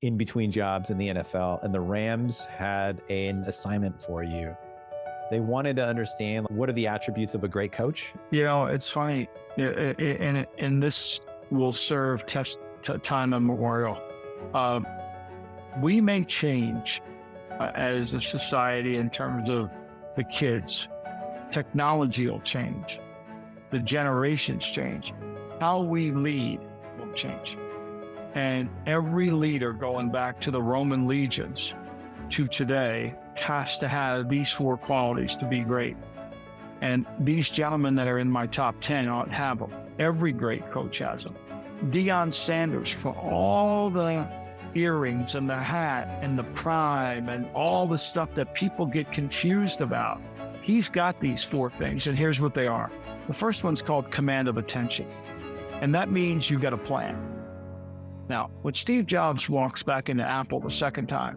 in between jobs in the NFL, and the Rams had an assignment for you. They wanted to understand, what are the attributes of a great coach? It's funny, and this will serve time immemorial. We may change as a society in terms of the kids. Technology will change. The generations change. How we lead will change. And every leader, going back to the Roman legions to today, has to have these 4 qualities to be great. And these gentlemen that are in my top 10 ought have them. Every great coach has them. Deion Sanders, for all the earrings and the hat and the prime and all the stuff that people get confused about, he's got these 4 things, and here's what they are. The first one's called command of attention. And that means you got a plan. Now, when Steve Jobs walks back into Apple the second time,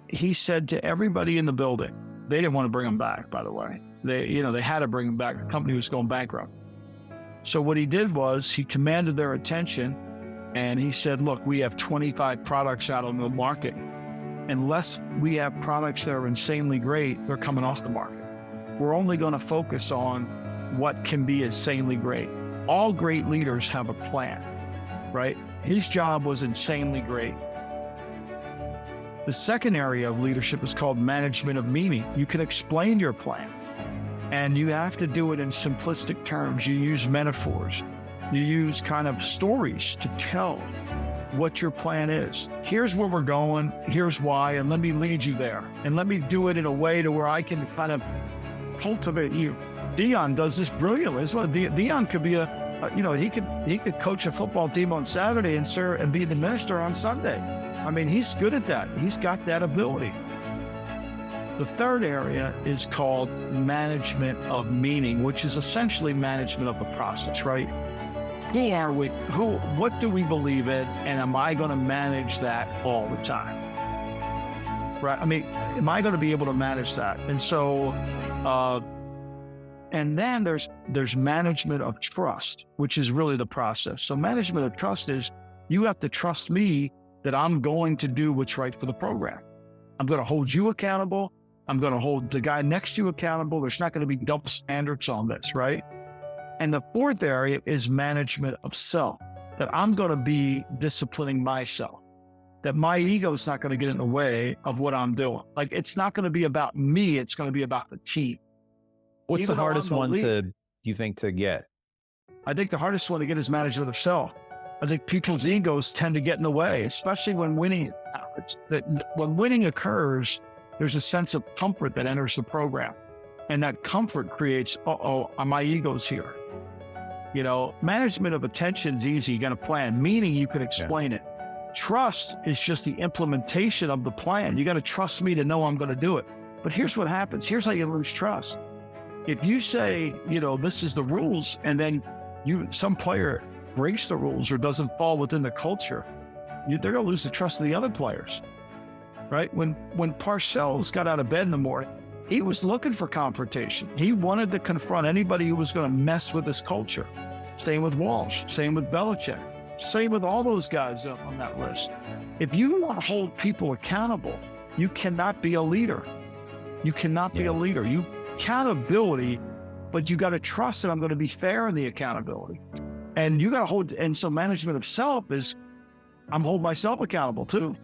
he said to everybody in the building, they didn't want to bring him back, by the way. They had to bring him back. The company was going bankrupt. So what he did was he commanded their attention, and he said, look, we have 25 products out on the market. Unless we have products that are insanely great, they're coming off the market. We're only going to focus on what can be insanely great. All great leaders have a plan, right? His job was insanely great. The second area of leadership is called management of meaning. You can explain your plan, and you have to do it in simplistic terms. You use metaphors. You use kind of stories to tell what your plan is. Here's where we're going, here's why, and let me lead you there. And let me do it in a way to where I can kind of cultivate you. Deion does this brilliantly. Deion could be he could coach a football team on Saturday and be the minister on Sunday. I mean, he's good at that. He's got that ability. The third area is called management of meaning, which is essentially management of the process, right? Who are we? What do we believe in? And am I going to manage that all the time? Right? I mean, am I going to be able to manage that? And so, and then there's management of trust, which is really the process. So management of trust is you have to trust me that I'm going to do what's right for the program. I'm going to hold you accountable. I'm going to hold the guy next to you accountable. There's not going to be double standards on this, right? And the fourth area is management of self, that I'm going to be disciplining myself, that my ego is not going to get in the way of what I'm doing. Like, it's not going to be about me. It's going to be about the team. What's the hardest one you think to get? I think the hardest one to get is management of self. I think people's egos tend to get in the way, especially when winning happens. That when winning occurs, there's a sense of comfort that enters the program. And that comfort creates, my ego's here. Management of attention is easy. You got a plan, meaning you can explain it. Trust is just the implementation of the plan. You got to trust me to know I'm going to do it. But here's what happens. Here's how you lose trust. If you say, this is the rules, and then some player breaks the rules or doesn't fall within the culture, they're going to lose the trust of the other players, right? When Parcells got out of bed in the morning, he was looking for confrontation. He wanted to confront anybody who was going to mess with his culture. Same with Walsh, same with Belichick, same with all those guys on that list. If you want to hold people accountable, you cannot be a leader. You cannot be a leader. Accountability, but you got to trust that I'm going to be fair in the accountability. And you got to and so management of self is, I'm holding myself accountable too.